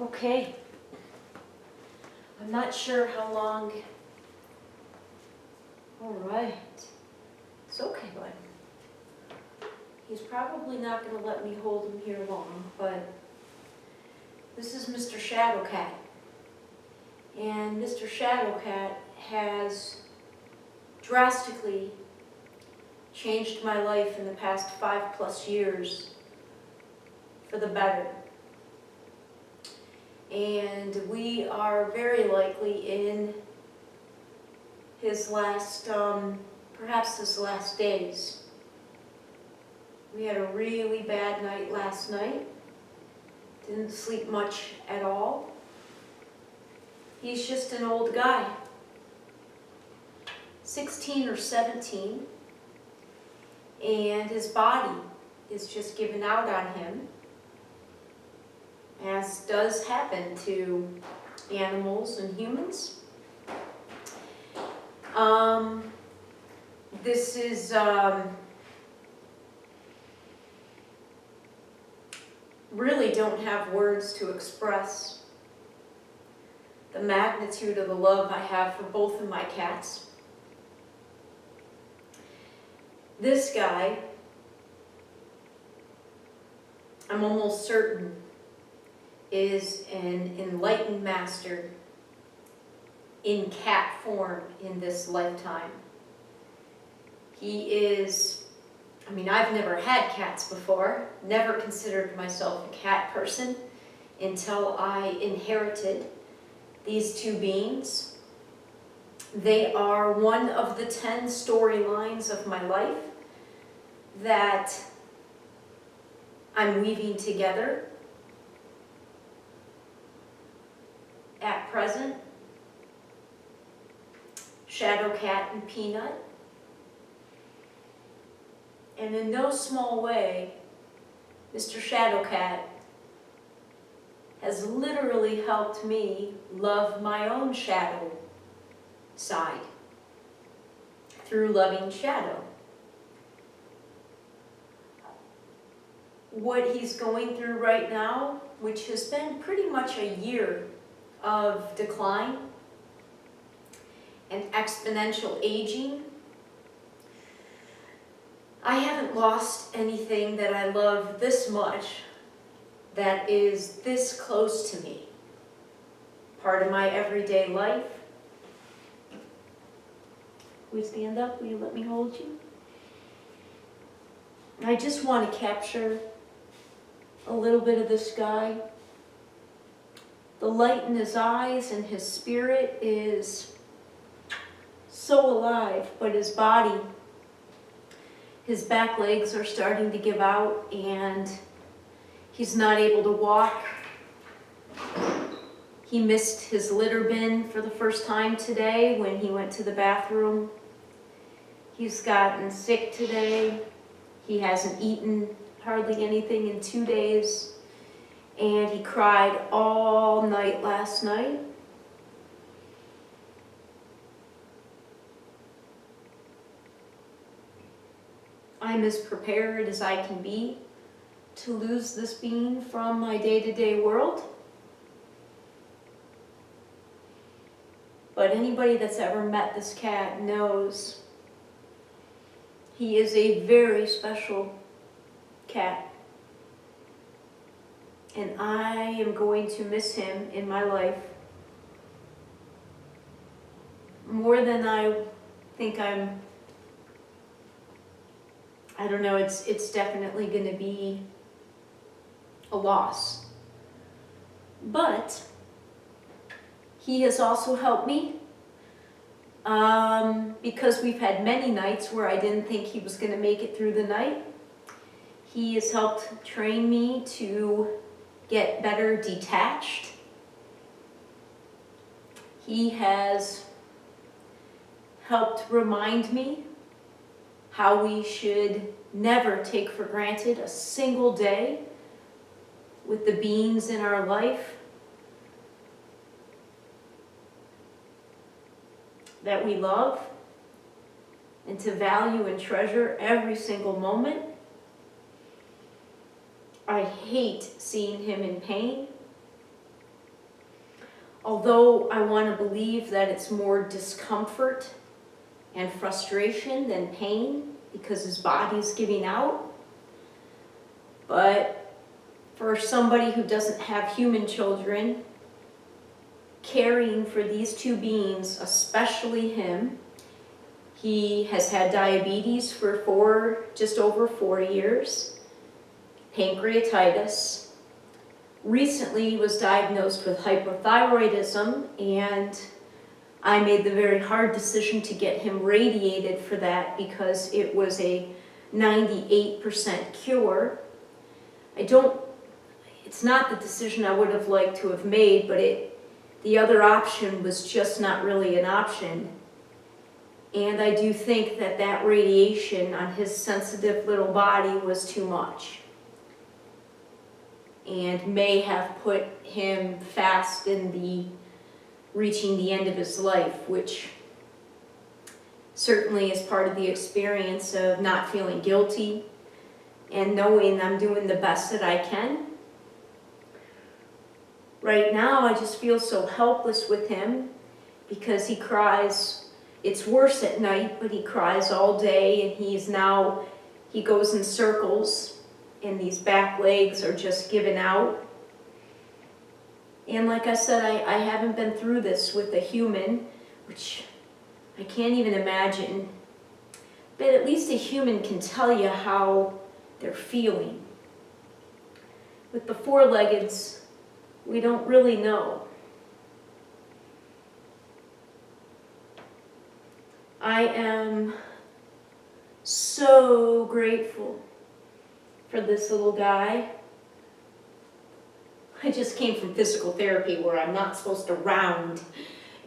Okay. I'm not sure how long. All right. It's okay, bud. He's probably not going to let me hold him here long, but this is Mr. Shadowcat. And Mr. Shadowcat has drastically changed my life in the past 5+ years for the better. And we are very likely in his last, perhaps his last days. We had a really bad night last night. Didn't sleep much at all. He's just an old guy, 16 or 17, and his body is just giving out on him, as does happen to animals and humans. This is really don't have words to express the magnitude of the love I have for both of my cats. This guy, I'm almost certain, is an enlightened master in cat form in this lifetime. He is, I've never had cats before, never considered myself a cat person until I inherited these two beings. They are one of the 10 storylines of my life that I'm weaving together at present. Shadowcat and Peanut. And in no small way, Mr. Shadowcat has literally helped me love my own shadow side through loving Shadow. What he's going through right now, which has been pretty much a year of decline and exponential aging. I haven't lost anything that I love this much that is this close to me. Part of my everyday life. Will you stand up? Will you let me hold you? I just want to capture a little bit of this guy. The light in his eyes and his spirit is so alive, but his body, his back legs are starting to give out and he's not able to walk. He missed his litter bin for the first time today when he went to the bathroom. He's gotten sick today. He hasn't eaten hardly anything in 2 days. And he cried all night last night. I'm as prepared as I can be to lose this being from my day-to-day world. But anybody that's ever met this cat knows he is a very special cat. And I am going to miss him in my life more than I think I don't know, it's definitely going to be a loss. But he has also helped me because we've had many nights where I didn't think he was going to make it through the night. He has helped train me to get better detached. He has helped remind me how we should never take for granted a single day with the beings in our life that we love, and to value and treasure every single moment. I hate seeing him in pain. although I want to believe that it's more discomfort and frustration than pain because his body's giving out. But for somebody who doesn't have human children, caring for these two beings, especially him, he has had diabetes for just over 4 years, pancreatitis, recently was diagnosed with hypothyroidism, and I made the very hard decision to get him radiated for that because it was a 98% cure. It's not the decision I would have liked to have made, but the other option was just not really an option. And I do think that radiation on his sensitive little body was too much and may have put him fast in reaching the end of his life, which certainly is part of the experience of not feeling guilty and knowing I'm doing the best that I can. Right now, I just feel so helpless with him because he cries. It's worse at night, but he cries all day, and he goes in circles, and these back legs are just giving out. And like I said, I haven't been through this with a human, which I can't even imagine. But at least a human can tell you how they're feeling. With the four-leggeds, we don't really know. I am so grateful for this little guy. I just came from physical therapy where I'm not supposed to round,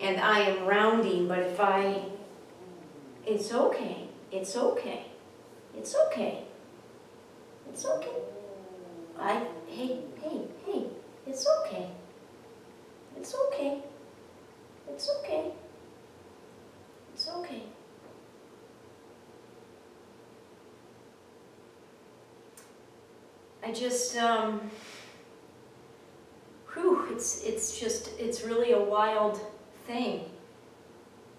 and I am rounding, but it's okay, it's okay, it's okay, it's okay. Hey, it's okay, it's okay, it's okay, it's okay. I just, it's really a wild thing.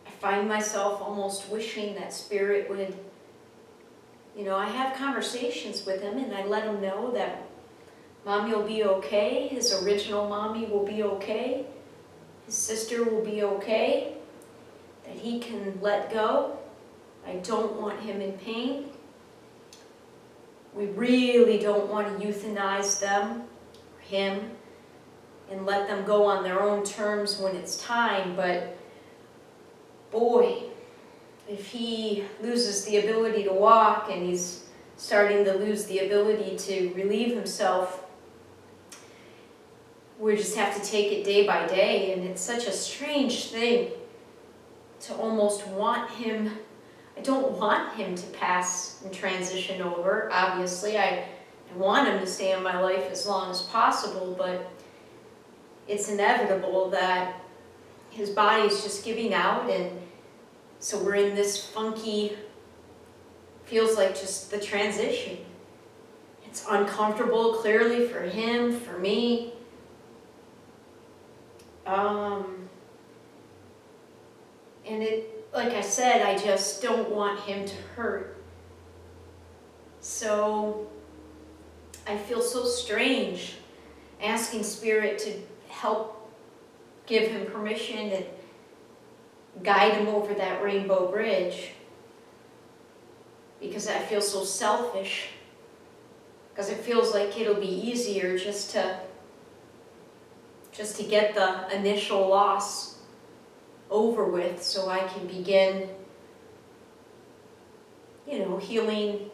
I find myself almost wishing that Spirit would, I have conversations with him and I let him know that Mommy will be okay, his original mommy will be okay, his sister will be okay, that he can let go. I don't want him in pain. We really don't want to euthanize them, or him, and let them go on their own terms when it's time, but boy, if he loses the ability to walk and he's starting to lose the ability to relieve himself, we just have to take it day by day, and it's such a strange thing to almost want him. I don't want him to pass and transition over, obviously. I want him to stay in my life as long as possible, but it's inevitable that his body's just giving out, and so we're in this funky, feels like just the transition. It's uncomfortable, clearly, for him, for me. And like I said, I just don't want him to hurt. So I feel so strange asking Spirit to help give him permission and guide him over that rainbow bridge, because I feel so selfish, because it feels like it'll be easier just to get the initial loss over with, so I can begin, healing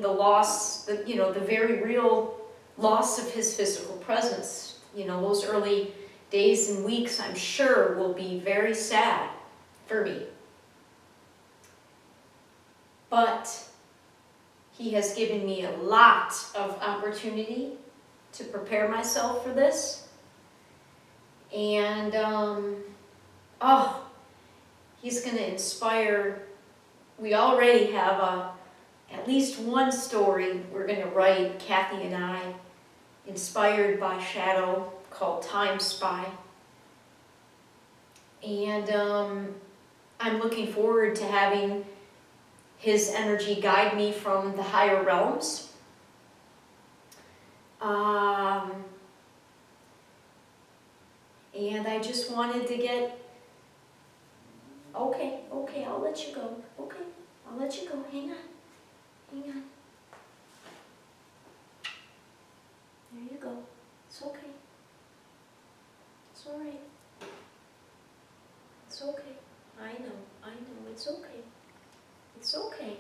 the loss, the very real loss of his physical presence. Those early days and weeks, I'm sure, will be very sad for me. But he has given me a lot of opportunity to prepare myself for this. And, he's going to inspire. We already have at least one story we're going to write, Kathy and I, inspired by Shadow, called Time Spy. And I'm looking forward to having his energy guide me from the higher realms. And I just wanted to get, okay, I'll let you go. Okay, I'll let you go. Hang on. There you go. It's okay. It's all right. It's okay. I know. It's okay. It's okay.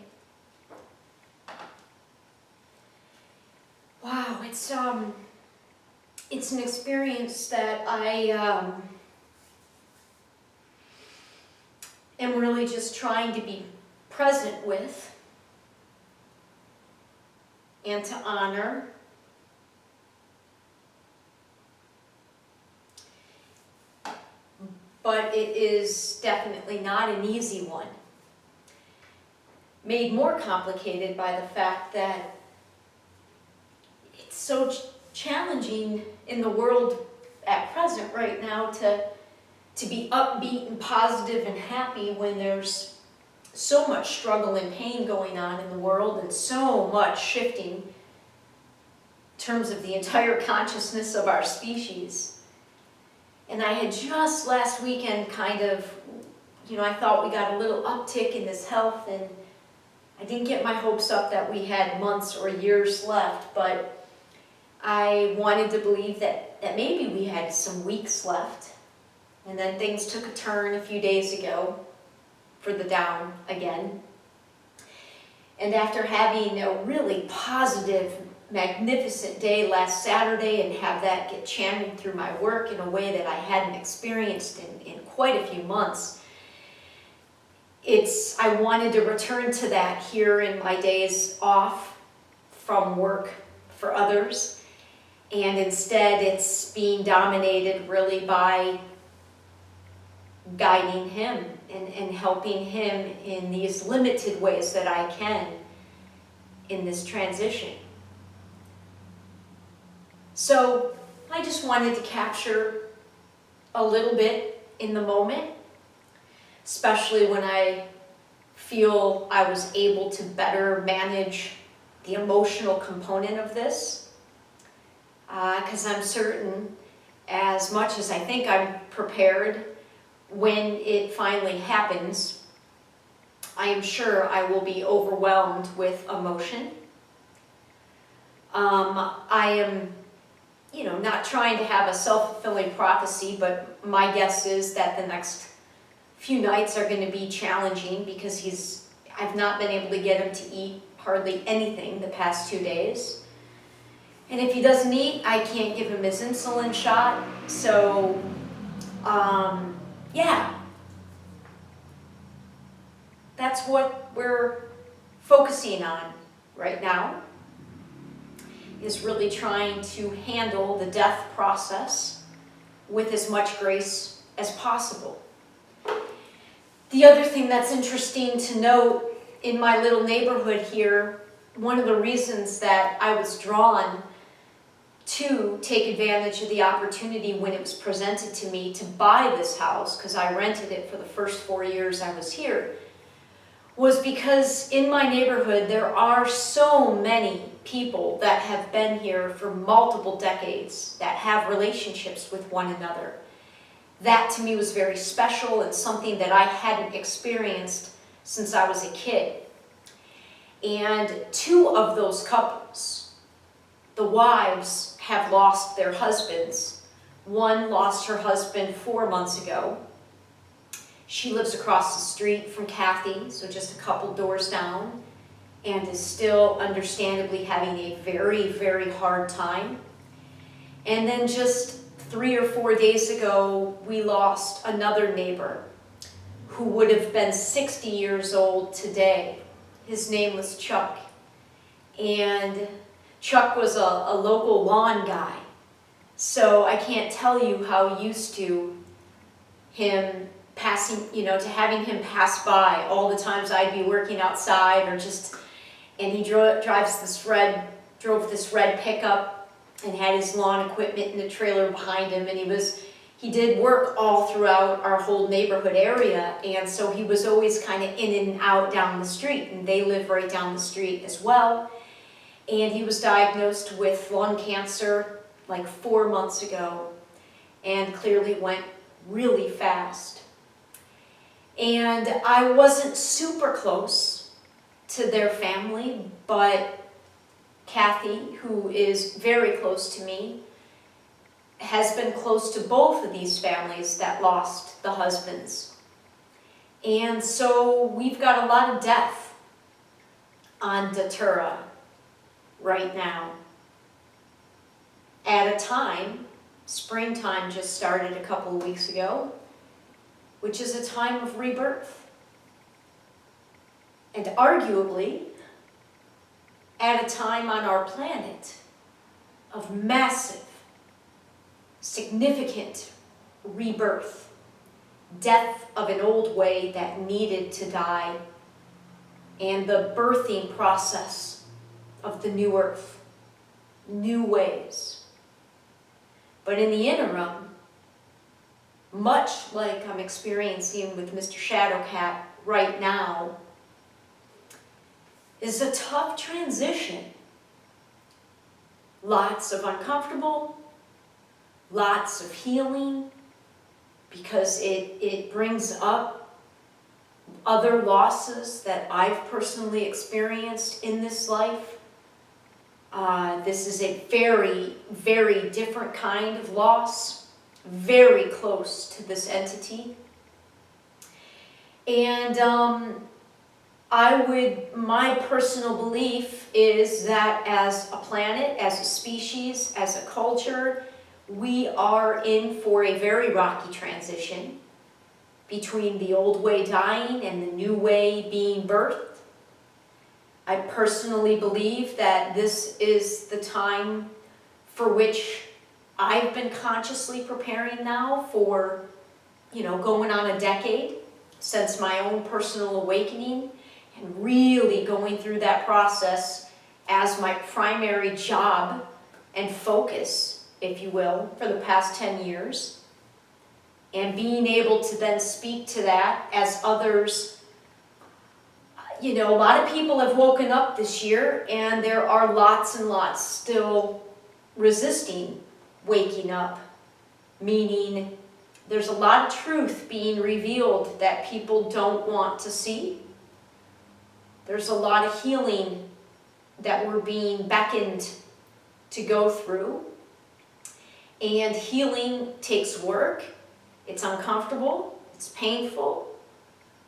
Wow, it's an experience that I am really just trying to be present with and to honor. But it is definitely not an easy one. Made more complicated by the fact that it's so challenging in the world at present right now to be upbeat and positive and happy when there's so much struggle and pain going on in the world and so much shifting in terms of the entire consciousness of our species. And I had just last weekend kind of, I thought we got a little uptick in his health, and I didn't get my hopes up that we had months or years left, but I wanted to believe that maybe we had some weeks left. And then things took a turn a few days ago for the down again. And after having a really positive, magnificent day last Saturday and have that get channeled through my work in a way that I hadn't experienced in quite a few months, I wanted to return to that here in my days off from work for others. And instead it's being dominated really by guiding him and helping him in these limited ways that I can in this transition. So I just wanted to capture a little bit in the moment, especially when I feel I was able to better manage the emotional component of this. Because I'm certain, as much as I think I'm prepared, when it finally happens, I am sure I will be overwhelmed with emotion. I am, not trying to have a self-fulfilling prophecy, but my guess is that the next few nights are going to be challenging because I've not been able to get him to eat hardly anything the past 2 days. And if he doesn't eat, I can't give him his insulin shot. So, yeah. That's what we're focusing on right now, is really trying to handle the death process with as much grace as possible. The other thing that's interesting to note in my little neighborhood here, one of the reasons that I was drawn to take advantage of the opportunity when it was presented to me to buy this house, because I rented it for the first 4 years I was here, was because in my neighborhood there are so many people that have been here for multiple decades that have relationships with one another. That to me was very special and something that I hadn't experienced since I was a kid. And 2 of those couples, the wives, have lost their husbands. One lost her husband 4 months ago. She lives across the street from Kathy, so just a couple doors down, and is still understandably having a very, very hard time. And then just 3 or 4 days ago, we lost another neighbor who would have been 60 years old today. His name was Chuck. And Chuck was a local lawn guy. So I can't tell you how used to him passing, to having him pass by all the times I'd be working outside and he drove this red pickup and had his lawn equipment in the trailer behind him, and he did work all throughout our whole neighborhood area, and so he was always kind of in and out down the street, and they live right down the street as well. And he was diagnosed with lung cancer like 4 months ago, and clearly went really fast. And I wasn't super close to their family, but Kathy, who is very close to me, has been close to both of these families that lost the husbands. And so we've got a lot of death on Datura right now. At a time, springtime just started a couple of weeks ago, which is a time of rebirth. And arguably, at a time on our planet of massive, significant rebirth, death of an old way that needed to die, and the birthing process of the new earth, new ways. But in the interim, much like I'm experiencing with Mr. Shadowcat right now, is a tough transition. Lots of uncomfortable, lots of healing, because it brings up other losses that I've personally experienced in this life. This is a very, very different kind of loss, very close to this entity. And my personal belief is that as a planet, as a species, as a culture, we are in for a very rocky transition between the old way dying and the new way being birthed. I personally believe that this is the time for which I've been consciously preparing now for, going on a decade since my own personal awakening, and really going through that process as my primary job and focus, if you will, for the past 10 years. And being able to then speak to that as others. A lot of people have woken up this year, and there are lots and lots still resisting waking up, meaning there's a lot of truth being revealed that people don't want to see. There's a lot of healing that we're being beckoned to go through. And healing takes work. It's uncomfortable. It's painful.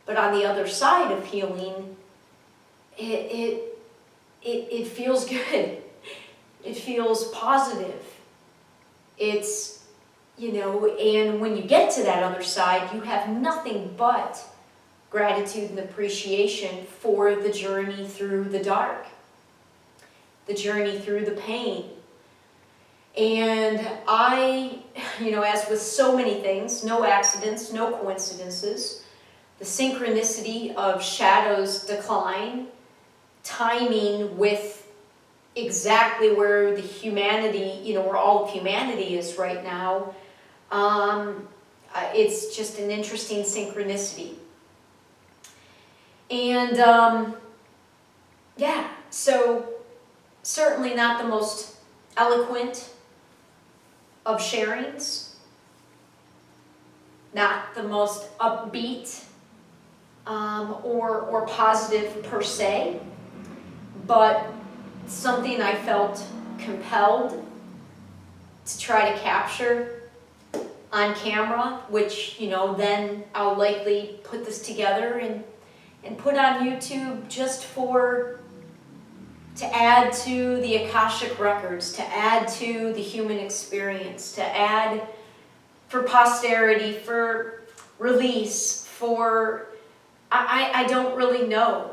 But on the other side of healing, it feels good. It feels positive. It's, and when you get to that other side, you have nothing but gratitude and appreciation for the journey through the dark, the journey through the pain. And as with so many things, no accidents, no coincidences, the synchronicity of Shadow's decline, timing with exactly where the humanity, where all of humanity is right now, it's just an interesting synchronicity. And so certainly not the most eloquent of sharings, not the most upbeat or positive per se, but something I felt compelled to try to capture on camera, which, then I'll likely put this together and put on YouTube just to add to the Akashic records, to add to the human experience, to add for posterity, for release, for, I don't really know.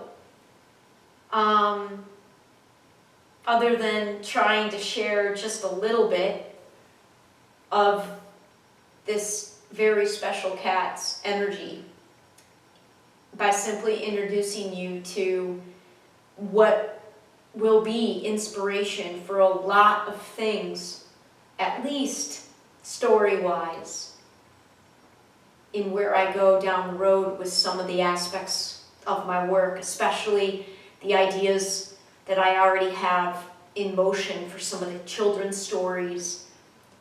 Other than trying to share just a little bit of this very special cat's energy by simply introducing you to what will be inspiration for a lot of things, at least story-wise, in where I go down the road with some of the aspects of my work, especially the ideas that I already have in motion for some of the children's stories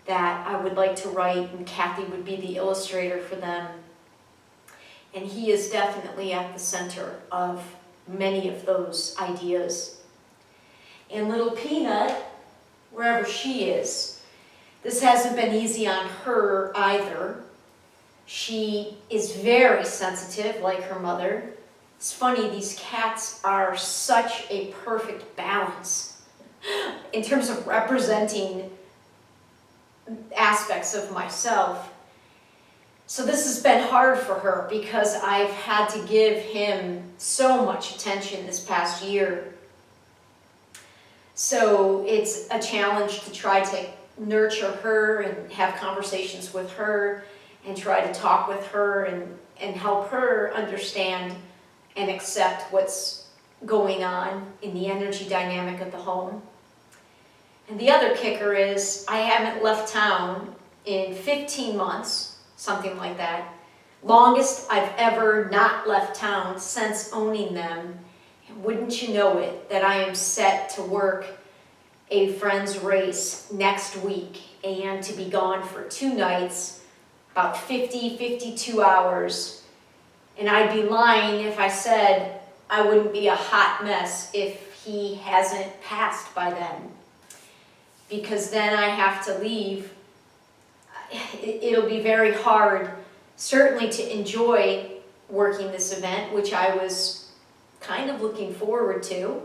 that I would like to write, and Kathy would be the illustrator for them. And he is definitely at the center of many of those ideas. And little Peanut, wherever she is, this hasn't been easy on her either. She is very sensitive, like her mother. It's funny, these cats are such a perfect balance in terms of representing aspects of myself. So this has been hard for her because I've had to give him so much attention this past year. So it's a challenge to try to nurture her and have conversations with her and try to talk with her and help her understand and accept what's going on in the energy dynamic of the home. And the other kicker is I haven't left town in 15 months, something like that. Longest I've ever not left town since owning them. And wouldn't you know it, that I am set to work a friend's race next week and to be gone for 2 nights, about 52 hours. And I'd be lying if I said I wouldn't be a hot mess if he hasn't passed by then. Because then I have to leave. It'll be very hard, certainly, to enjoy working this event, which I was kind of looking forward to.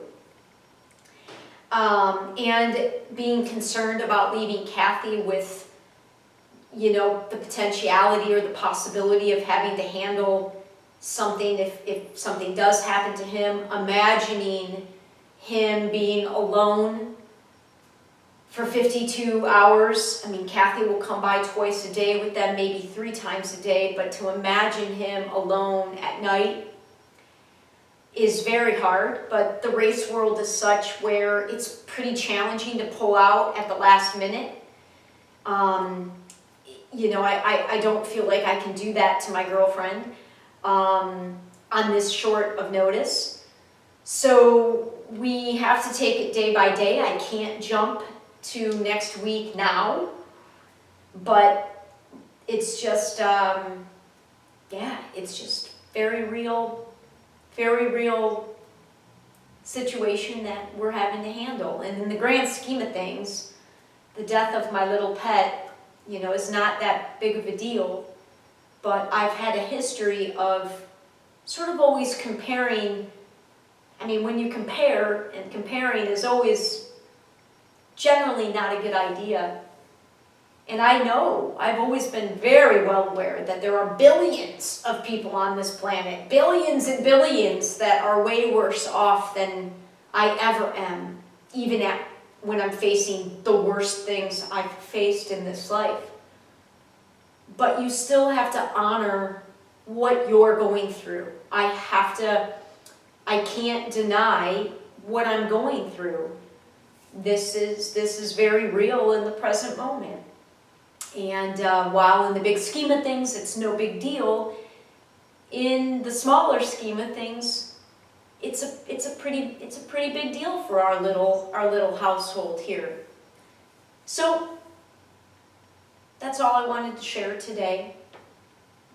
And being concerned about leaving Kathy with, the potentiality or the possibility of having to handle something if something does happen to him, imagining him being alone for 52 hours. I mean, Kathy will come by twice a day with them, maybe 3 times a day, but to imagine him alone at night is very hard. But the race world is such where it's pretty challenging to pull out at the last minute. I don't feel like I can do that to my girlfriend on this short of notice. So we have to take it day by day. I can't jump to next week now, but it's just, it's just very real situation that we're having to handle. And in the grand scheme of things, the death of my little pet, is not that big of a deal, but I've had a history of sort of always comparing. I mean, when you compare, and comparing is always generally not a good idea. And I know, I've always been very well aware that there are billions of people on this planet, billions and billions, that are way worse off than I ever am, even when I'm facing the worst things I've faced in this life. But you still have to honor what you're going through. I can't deny what I'm going through. This is very real in the present moment. And while in the big scheme of things, it's no big deal, in the smaller scheme of things, it's a pretty big deal for our little household here. So that's all I wanted to share today.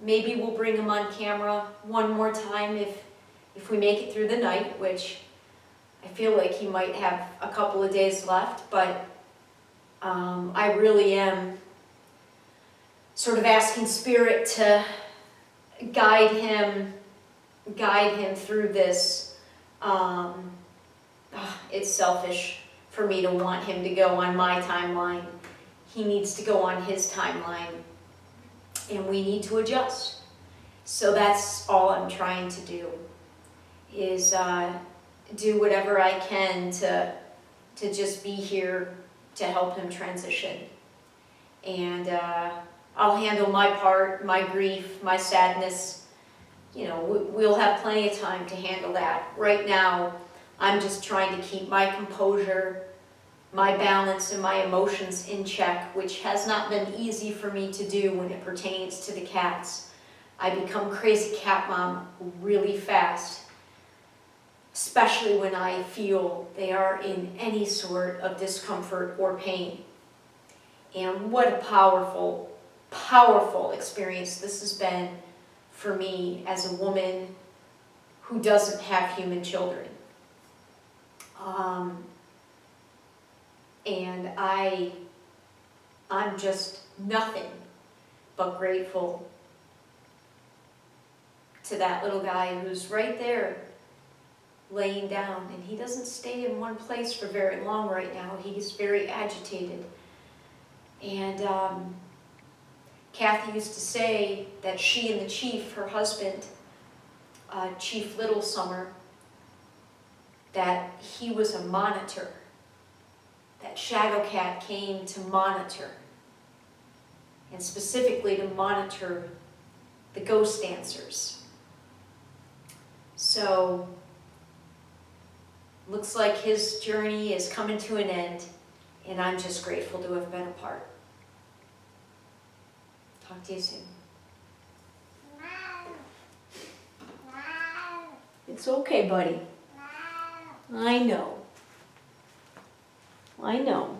Maybe we'll bring him on camera one more time if we make it through the night, which I feel like he might have a couple of days left, but I really am sort of asking Spirit to guide him through this. It's selfish for me to want him to go on my timeline. He needs to go on his timeline, and we need to adjust. So that's all I'm trying to do, is do whatever I can to just be here to help him transition. And I'll handle my part, my grief, my sadness. We'll have plenty of time to handle that. Right now, I'm just trying to keep my composure, my balance, and my emotions in check, which has not been easy for me to do when it pertains to the cats. I become crazy cat mom really fast, especially when I feel they are in any sort of discomfort or pain. And what a powerful, powerful experience this has been for me as a woman who doesn't have human children. And I'm just nothing but grateful to that little guy who's right there laying down, and he doesn't stay in one place for very long right now. He's very agitated. And Kathy used to say that she and the chief, her husband, Chief Little Summer, that he was a monitor, that Shadow Cat came to monitor, and specifically to monitor the ghost dancers. So, looks like his journey is coming to an end, and I'm just grateful to have been a part. Talk to you soon. It's okay, buddy. I know. I know.